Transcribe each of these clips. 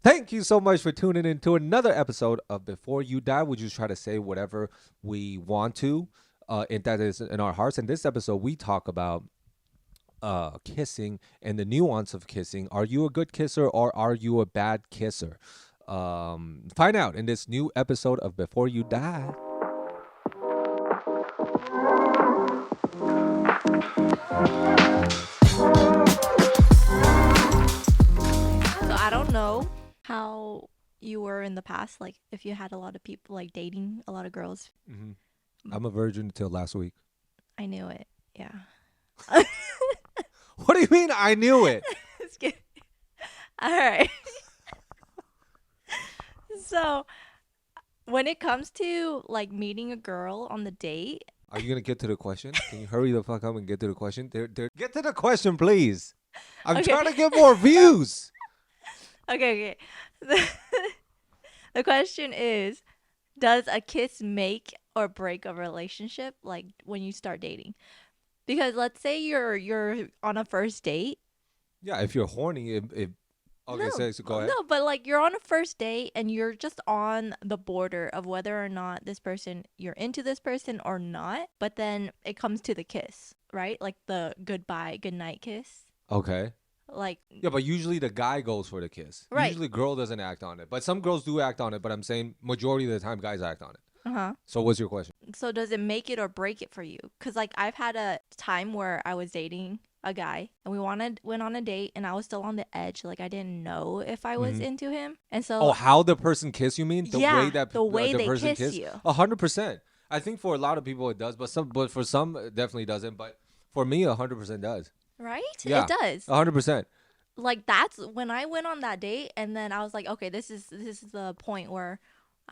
Thank you so much for tuning in to another episode of Before You Die. We just try to say whatever we want to, and that is in our hearts. In this episode, we talk about kissing and the nuance of kissing. Are you a good kisser or are you a bad kisser? Find out in this new episode of Before You Die. So I don't know how you were in the past, like if you had a lot of people like dating a lot of girls. hmm I'm a virgin until last week. I knew it. Yeah. What do you mean I knew it? Just kidding. All right. So when it comes to like meeting a girl on the date, Are you gonna get to the question? Can you hurry the fuck up and get to the question? Get to the question, please. I'm Okay. trying to get more views. okay. The question is, does a kiss make or break a relationship like when you start dating? Because let's say you're on a first date. Yeah, if you're horny, okay, so go ahead. No, but like you're on a first date and you're just on the border of whether or not you're into this person or not. But then it comes to the kiss, right? Like the goodbye, goodnight kiss. Okay. Like, Yeah, but usually the guy goes for the kiss. right. Usually girl doesn't act on it. But some girls do act on it, but I'm saying majority of the time guys act on it. Uh-huh. So what's your question? So does it make it or break it for you? Because like I've had a time where I was dating a guy and went on a date and I was still on the edge. Like I didn't know if I was Mhm. into him. And so Oh, how the person kiss you mean? The yeah, way that the way the they person kiss you. 100%. I think for a lot of people it does, but for some it definitely doesn't. But for me, 100% does. Right? Yeah. It does. 100%. Like that's when I went on that date and then I was like, okay, this is the point where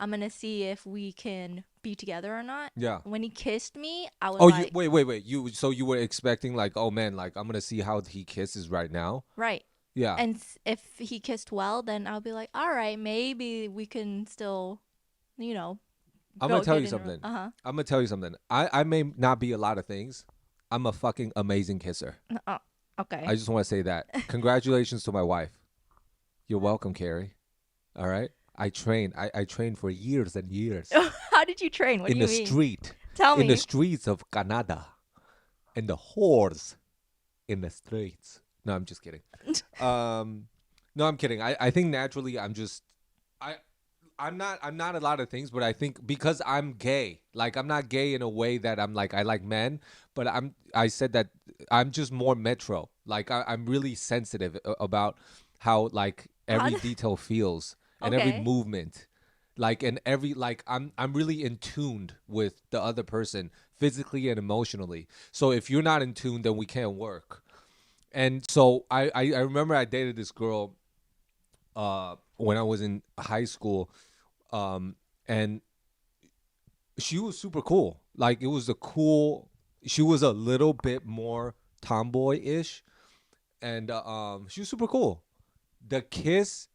I'm gonna see if we can be together or not. Yeah. When he kissed me, I was Oh, like, wait. You were expecting like, oh man, like I'm gonna see how he kisses right now. right. Yeah. And if he kissed well, then I'll be like, all right, maybe we can still, you know, I'm gonna tell you something. Uh I'm gonna tell you something. I may not be a lot of things. I'm a fucking amazing kisser. huh. Okay. I just want to say that. Congratulations to my wife. You're welcome, Carrie. All right. I trained for years and years How did you train? What in do you the mean? street, Tell in me. the streets of Canada, and the whores in the streets. No, I'm just kidding. No, I'm kidding. I think naturally I I'm not a lot of things, but I think because I'm gay, like I'm not gay in a way that I'm like I like men, but I said that I'm just more metro. Like I'm really sensitive about how like every How- detail feels and every Okay. movement. Like and every like I'm really in tuned with the other person physically and emotionally. So if you're not in tune, then we can't work. And so I remember I dated this girl when I was in high school, and she was super cool. Like it was a cool. She was a little bit more tomboy-ish, and she was super cool. The kiss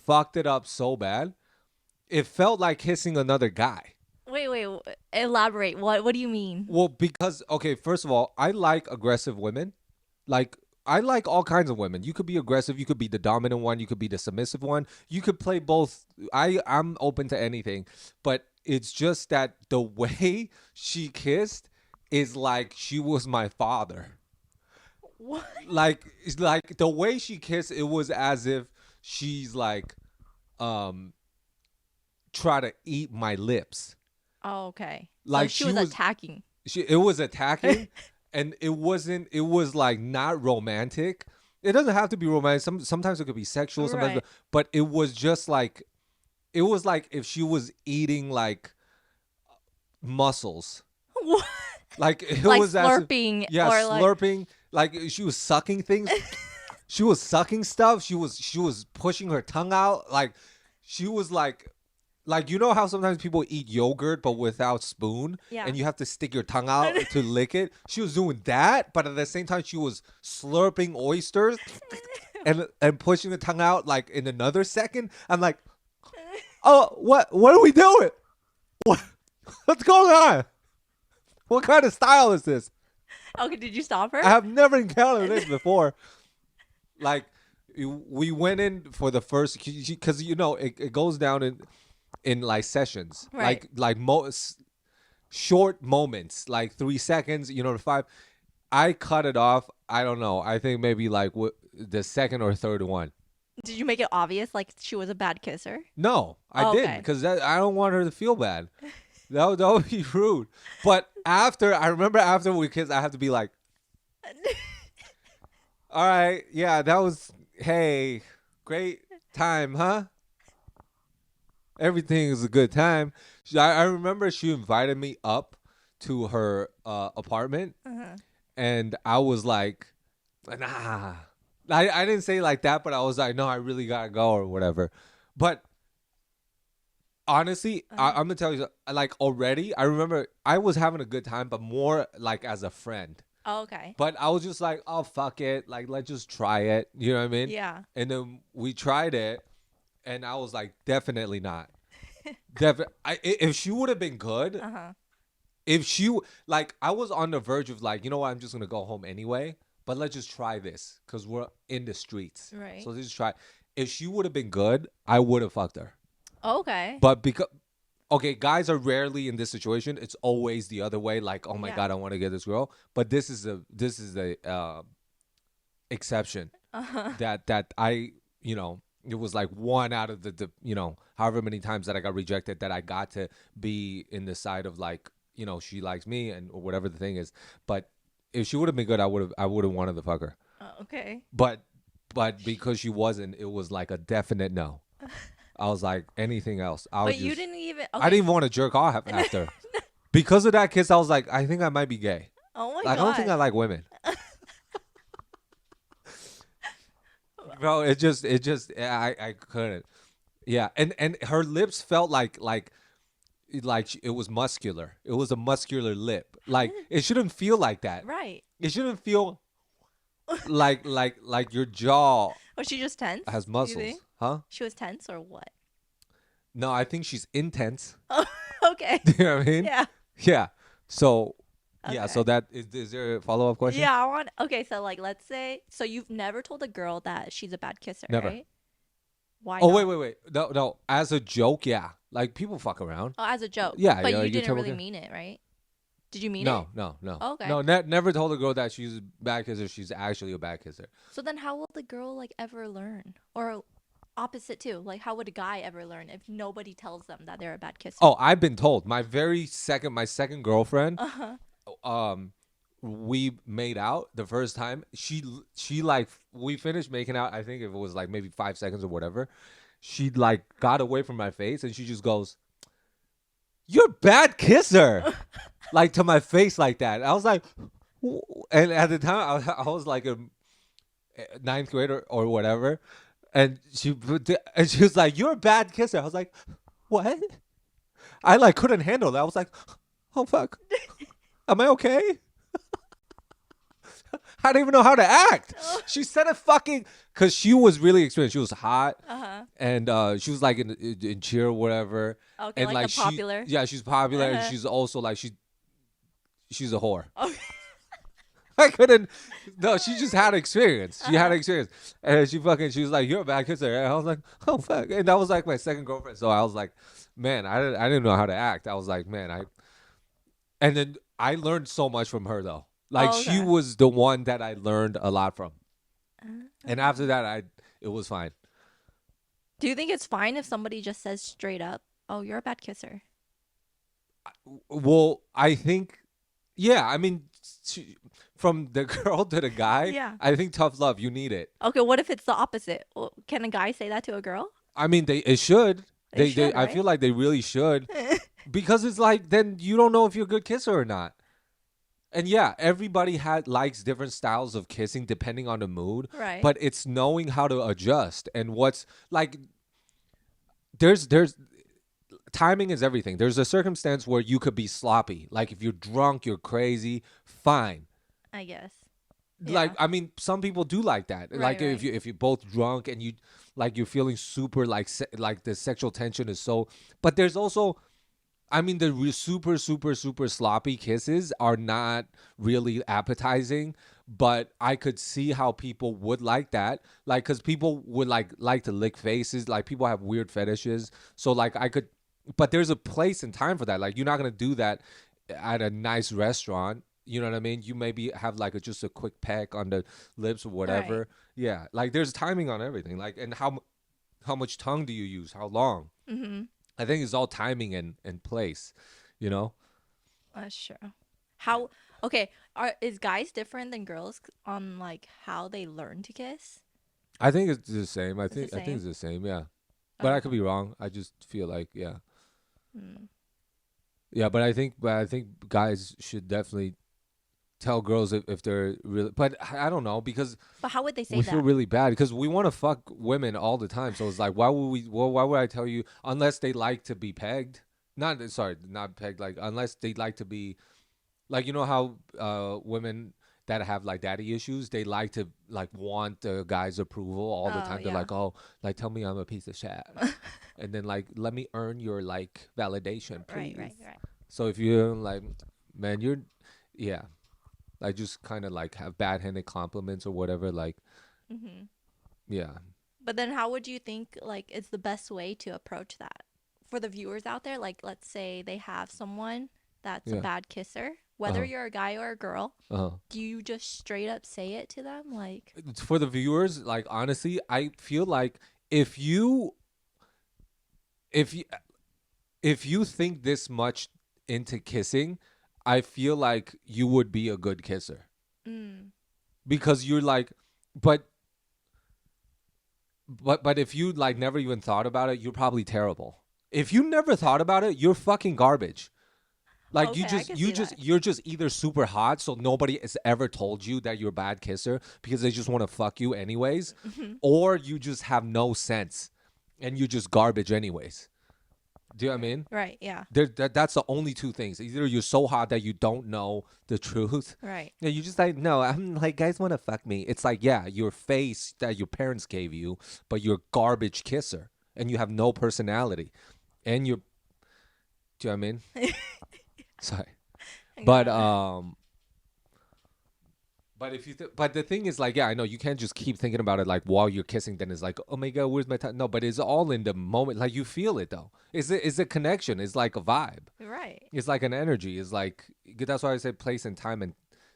fucked it up so bad. It felt like kissing another guy. Wait. Elaborate. What do you mean? Well, because okay, first of all, I like aggressive women. Like I like all kinds of women. You could be aggressive, you could be the dominant one, you could be the submissive one. You could play both. I'm open to anything. But it's just that the way she kissed is like she was my father. What? Like it's like the way she kissed, it was as if she's like um try to eat my lips. Oh, okay. Like so she she was was attacking. it was attacking, and it was like not romantic. It doesn't have to be romantic. Sometimes it could be sexual, sometimes, Right. but it was just like it was like if she was eating like mussels. What? Like it Like was as if, slurping yeah, or like slurping, like she was sucking things. She was sucking stuff. She was pushing her tongue out. Like she was like you know how sometimes people eat yogurt but without spoon, Yeah. and you have to stick your tongue out to lick it. She was doing that, but at the same time she was slurping oysters and pushing the tongue out like in another second. I'm like, oh, what are we doing? What's going on? What kind of style is this? Okay, did you stop her? I have never encountered this before. Like, we went in for the first because you know it goes down in like sessions, Right. like most short moments, like 3 seconds, you know, to five. I cut it off. I don't know. I think maybe like the second or third one. Did you make it obvious like she was a bad kisser? No, I Oh, didn't okay. because I don't want her to feel bad. That would be rude. But after, I remember after we kissed, I have to be like, all right, yeah, that was, hey, great time, huh? Everything is a good time. I remember she invited me up to her apartment, Uh-huh. and I was like, nah. I didn't say it like that, but I was like, no, I really gotta go or whatever. But honestly, Uh-huh. I'm gonna tell you, like already, I remember I was having a good time, but more like as a friend. Oh, okay. But I was just like, oh fuck it, like let's just try it. You know what I mean? Yeah. And then we tried it, and I was like, definitely not. If she would have been good, Uh-huh. if she like, I was on the verge of like, you know what, I'm just gonna go home anyway. But let's just try this because we're in the streets. Right. So let's just try. If she would have been good, I would have fucked her. Okay. But because okay, guys are rarely in this situation. It's always the other way. Like, oh my Yeah. god, I want to get this girl. But this is a exception Uh-huh. that I it was like one out of the however many times that I got rejected that I got to be in the side of like she likes me and or whatever the thing is. But if she would have been good, I would have wanted to fuck her. Okay. But because she wasn't, it was like a definite no. I was like, anything else, But you didn't even I okay. didn't even want to jerk off after. Because of that kiss, I was like, I think I might be gay. Oh my Like, I don't think god. I like women. Bro, it just I couldn't. Yeah, and her lips felt like it was muscular. It was a muscular lip. Like it shouldn't feel like that. Right. It shouldn't feel like your jaw Was she just tense? has You muscles, think? huh? She was tense or what? No, I think she's intense. Oh, okay. You know what I mean? Yeah. Yeah. So yeah. Okay. So that is there a follow up question? Yeah, I want. Okay, so like, let's say, so you've never told a girl that she's a bad kisser, Never. right? Why Oh not? wait. No. As a joke, yeah. Like people fuck around. Oh, as a joke. Yeah, But yeah. you You didn't tell really me. mean it, right? Did you mean it? No. Oh, okay. No, never told a girl that she's a bad kisser. She's actually a bad kisser. So then, how will the girl like ever learn? Or opposite too? Like, how would a guy ever learn if nobody tells them that they're a bad kisser? Oh, I've been told. My second girlfriend, Uh huh. um, we made out the first time. She like we finished making out. I think if it was like maybe 5 seconds or whatever. She like got away from my face and she just goes, "You're a bad kisser," like to my face like that. I was like, and at the time I was like a ninth grader or whatever, and she was like, "You're a bad kisser." I was like, "What?" I like couldn't handle that. I was like, "Oh fuck, am I okay?" I didn't even know how to act. She said it fucking because she was really experienced. She was hot, Uh huh. and she was like in cheer or whatever. Okay, And like the she, popular. yeah, she's popular, and Uh-huh. she's also like she's a whore. Okay. I couldn't. No, she just had experience. She had experience, and she was like, "You're a bad kisser." And I was like, "Oh fuck!" And that was like my second girlfriend. So I was like, "Man, I didn't know how to act." I was like, "Man, I." And then I learned so much from her though. Like Oh, she okay. was the one that I learned a lot from. And Uh-huh. after that, it was fine. Do you think it's fine if somebody just says straight up, "Oh, you're a bad kisser"? Well, I think, yeah. I mean, from the girl to the guy, Yeah. I think tough love. You need it. Okay, what if it's the opposite? Can a guy say that to a girl? I mean, it should. They should, I feel right? like they really should because it's like then you don't know if you're a good kisser or not. And yeah, everybody likes different styles of kissing depending on the mood. Right. But it's knowing how to adjust and what's like. There's timing is everything. There's a circumstance where you could be sloppy. Like if you're drunk, you're crazy. Fine. I guess. Like Yeah. I mean, some people do like that. Like Right, if right. you're both drunk and you like you're feeling super like like the sexual tension is so. But there's also, I mean, the super super super sloppy kisses are not really appetizing. but I could see how people would like that, like because people would like to lick faces, like people have weird fetishes, so like I could, but there's a place and time for that. Like you're not gonna do that at a nice restaurant. You know what I mean? You maybe have like just a quick peck on the lips or Right. whatever. Yeah, like there's timing on everything. Like and how much tongue do you use? How long? Mhm. I think it's all timing and place. You know? That's true. Yeah. How okay, are is guys different than girls on like how they learn to kiss? I think it's the same. It's the I think same? it's the same. Yeah, but I could Okay. be wrong. I just feel like yeah, Mm. yeah. But I think guys should definitely tell girls if they're really. But I don't know because But how would they say we feel that? really bad because we want to fuck women all the time. So it's like, why would we? Well, why would I tell you unless they like to be pegged? Not sorry, not pegged. Like unless they like to be like you know how women that have like daddy issues, they like to like want the guy's approval all the Oh, time. They're yeah. like, oh, like tell me I'm a piece of shit, and then like let me earn your like validation, Right, please. right, right. So if you're like, man, you're, yeah, like just kind of like have bad-handed compliments or whatever. Like, Mhm. yeah, But then how would you think like is the best way to approach that? For the viewers out there, like let's say they have someone that's a yeah, bad kisser, uh whether huh, you're a guy or a girl, uh huh. do you just straight up say it to them like, For the viewers, like honestly, I feel like if you if you if you think this much into kissing, I feel like you would be a good kisser mm, because you're like, but but if you like never even thought about it, you're probably terrible. If you never thought about it, you're fucking garbage. Like okay, I can see that. you're just either super hot, so nobody has ever told you that you're a bad kisser because they just want to fuck you anyways, Mhm. or you just have no sense and you just garbage anyways. Do you know what I mean? Right, yeah. That's the only two things. Either you're so hot that you don't know the truth. Right. Yeah, you just like, no, I'm like, guys want to fuck me. It's like, yeah, your face that your parents gave you, but you're a garbage kisser and you have no personality. And you're, do you know what I mean? Sorry. But, Yeah. but if you, but the thing is, like, yeah, I know you can't just keep thinking about it like while you're kissing. Then it's like, oh my god, where's my time? No, but it's all in the moment. Like you feel it though. Is a connection. It's like a vibe. Right. It's like an energy. It's like that's why I say place and time and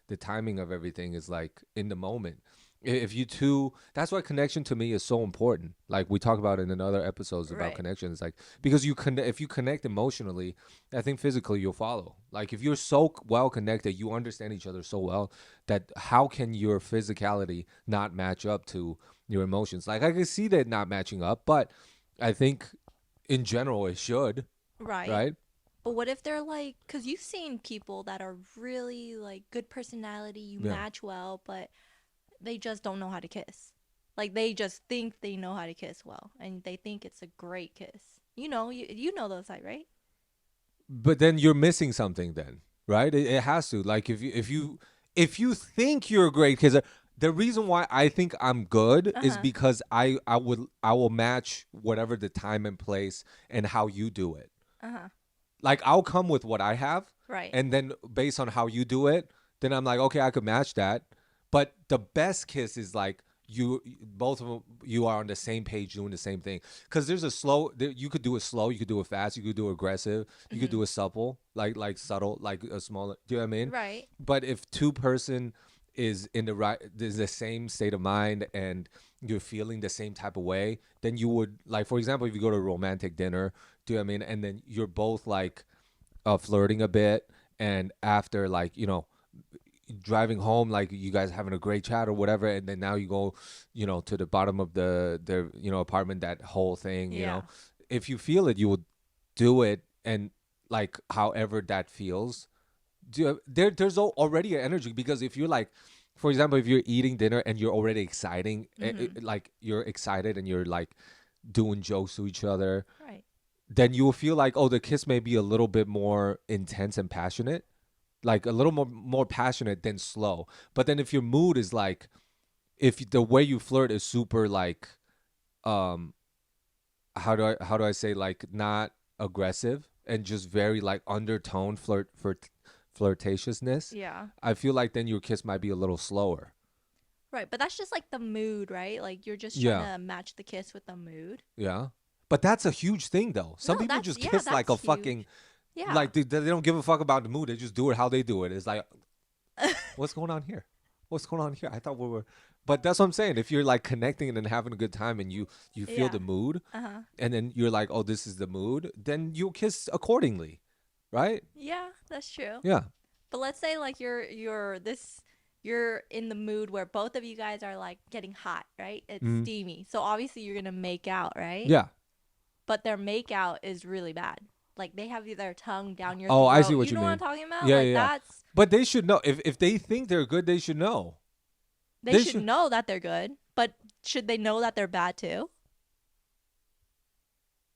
the timing of everything is like in the moment. If you two, that's why connection to me is so important. Like we talk about in another episodes about Right. connection. It's like because if you connect emotionally, I think physically you'll follow. Like if you're so well connected, you understand each other so well that how can your physicality not match up to your emotions? Like I can see that not matching up, but I think in general it should, Right. right? But what if they're like, because you've seen people that are really like good personality, you Yeah. match well, but they just don't know how to kiss. Like they just think they know how to kiss well, and they think it's a great kiss. You know those type, right? But then you're missing something then, right? It has to. Like if you think you're a great kisser, the reason why I think I'm good Uh is huh. because I will match whatever the time and place and how you do it. Uh huh. Like I'll come with what I have, Right. and then based on how you do it, then I'm like, okay, I could match that. But the best kiss is like you both of them, you are on the same page doing the same thing. Because there's a slow, you could do it slow, you could do it fast, you could do it aggressive, you could Mm-hmm. do it supple, like subtle, like a small. Do you know what I mean? Right. But if two person is in the right, is the same state of mind and you're feeling the same type of way, then you would like, for example, if you go to a romantic dinner, do you know what I mean? And then you're both like flirting a bit, and after like driving home, like you guys having a great chat or whatever, and then now you go to the bottom of the apartment, that whole thing, Yeah. if you feel it, you will do it, and like however that feels, there's already an energy, because if you're like, for example, if you're eating dinner and you're already exciting, Mm-hmm. like you're excited and you're like doing jokes to each other, Right. then you will feel like, oh, the kiss may be a little bit more intense and passionate, like a little more passionate than slow. But then if your mood is like, if the way you flirt is super like, um how do I say, like not aggressive and just very like undertone flirtatiousness, Yeah. I feel like then your kiss might be a little slower. Right, but that's just like the mood, right? Like you're just trying Yeah. to match the kiss with the mood. Yeah. But that's a huge thing though. No, Some people that's just yeah, kiss like that's a fucking, huge. Yeah. like they don't give a fuck about the mood. They just do it how they do it. It's like, what's going on here? What's going on here? I thought we were, but that's what I'm saying. If you're like connecting and having a good time and you feel Yeah. the mood, Uh-huh. and then you're like, oh, this is the mood, then you'll kiss accordingly, right? Yeah, that's true. Yeah. But let's say like you're in the mood where both of you guys are like getting hot, right? It's Mm. steamy. So obviously you're going to make out, right? Yeah. But their make out is really bad. Like they have their tongue down your Oh, I see throat. what You you know what I'm mean. talking about? Yeah, yeah, Like yeah. that's But they should know if they think they're good, they should know. they They should should. know that they're good, but should they know that they're bad too?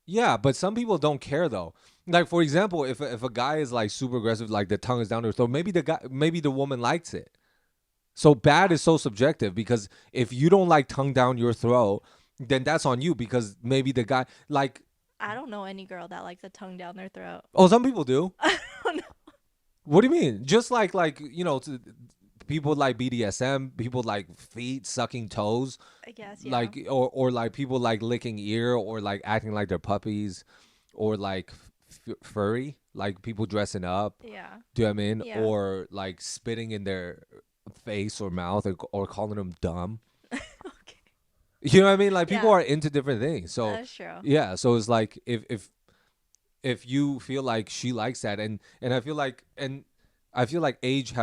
Yeah, but some people don't care though. Like for example, if a guy is like super aggressive, like the tongue is down their throat, maybe the woman likes it. So bad Yeah. is so subjective because if you don't like tongue down your throat, then that's on you because maybe the guy like I don't know any girl that likes a tongue down their throat. oh some people do. I don't know. What do you mean? Just like people like BDSM, people like feet sucking toes, I guess, yeah. like or like people like licking ear or like acting like they're puppies, or like furry, like people dressing up. Yeah. Do you know what I mean? Yeah. Or like spitting in their face or mouth, or calling them dumb. Okay. You know what I mean? Like people Yeah. are into different things. So That's true. yeah, so it's like if you feel like she likes that, and I feel like age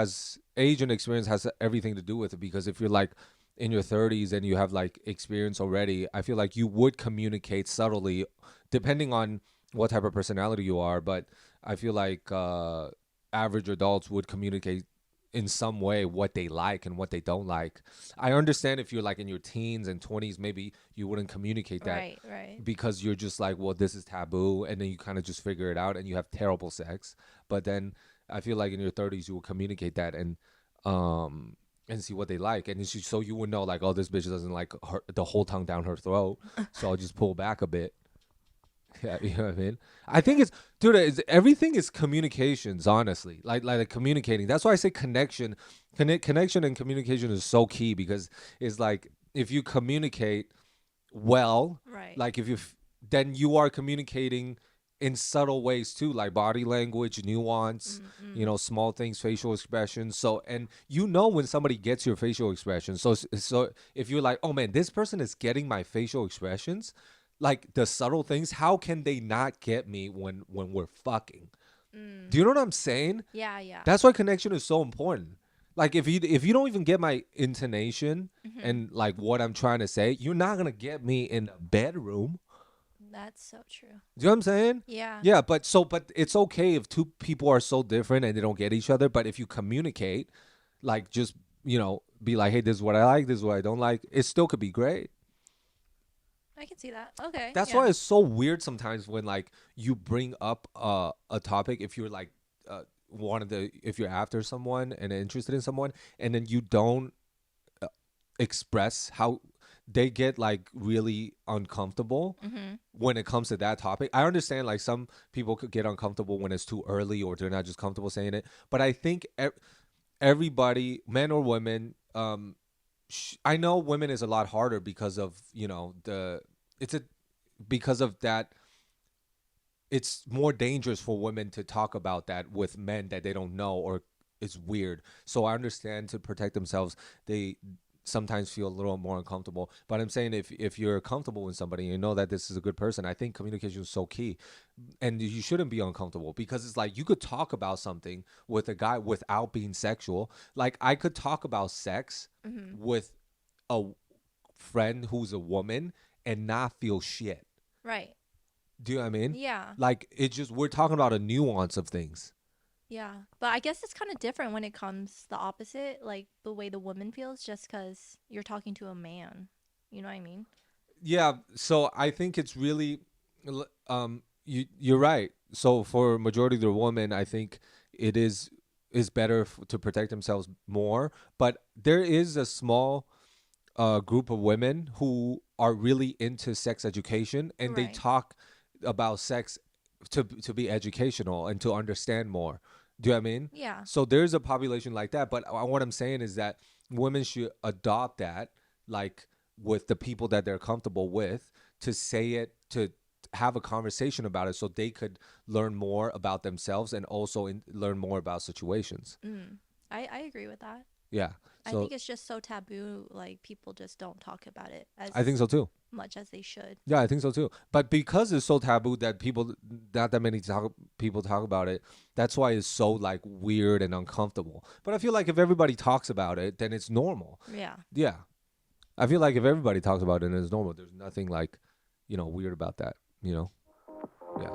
and experience has everything to do with it, because if you're like in your 30s and you have like experience already, I feel like you would communicate subtly depending on what type of personality you are, but I feel like average adults would communicate in some way what they like and what they don't like. I understand if you're like in your teens and 20s, maybe you wouldn't communicate that Right, right. because you're just like, well, this is taboo, and then you kind of just figure it out and you have terrible sex. But then I feel like in your 30s you will communicate that and see what they like, and it's just, so you would know like, oh, this bitch doesn't like the whole tongue down her throat, so I'll just pull back a bit. Yeah, you know what I mean. I think it's, dude, everything is communications. Honestly, like communicating. That's why I say connection, connection and communication is so key, because it's like if you communicate well, Right. like if you then you are communicating in subtle ways too, like body language, nuance, Mm-mm. small things, facial expressions. So, and when somebody gets your facial expressions. So if you're like, oh man, this person is getting my facial expressions, like the subtle things, how can they not get me when we're fucking? Mm. Do you know what I'm saying? Yeah, yeah. That's why connection is so important. Like if you don't even get my intonation Mm-hmm. and like what I'm trying to say, you're not gonna get me in a bedroom. That's so true. Do you know what I'm saying? Yeah. Yeah, but it's okay if two people are so different and they don't get each other. But if you communicate, like just be like, hey, this is what I like, this is what I don't like. It still could be great. I can see that. Okay. That's Yeah. why it's so weird sometimes when like you bring up a topic, if you're like if you're after someone and interested in someone, and then you don't uh, express how they get like really uncomfortable Mm-hmm. when it comes to that topic. I understand like some people could get uncomfortable when it's too early or they're not just comfortable saying it, but I think everybody, men or women, I know women is a lot harder because of it's a because of that. It's more dangerous for women to talk about that with men that they don't know, or it's weird. So I understand, to protect themselves, they sometimes feel a little more uncomfortable. But I'm saying if you're comfortable with somebody and you know that this is a good person, I think communication is so key. And you shouldn't be uncomfortable, because it's like you could talk about something with a guy without being sexual. Like I could talk about sex Mm-hmm. with a friend who's a woman and not feel shit. Right. Do you know what I mean? Yeah. Like it just, we're talking about a nuance of things. Yeah. But I guess it's kind of different when it comes the opposite, like the way the woman feels, just because you're talking to a man. You know what I mean? Yeah, so I think it's really you're right. So for majority of the women, I think it is better to protect themselves more, but there is a small group of women who are really into sex education, and they Right. talk about sex to be educational and to understand more. Do you know what I mean? Yeah. So there's a population like that. But what I'm saying is that women should adopt that, like with the people that they're comfortable with, to say it, to have a conversation about it so they could learn more about themselves and also learn more about situations. Mm. I agree with that. Yeah. I So think it's just so taboo, like people just don't talk about it I think as so too. much as they should. Yeah, I think so too. But because it's so taboo that not that many people talk about it, that's why it's so like weird and uncomfortable. But I feel like if everybody talks about it, then it's normal. Yeah. Yeah. I feel like if everybody talks about it, then it's normal. There's nothing like, weird about that, you know? Yeah.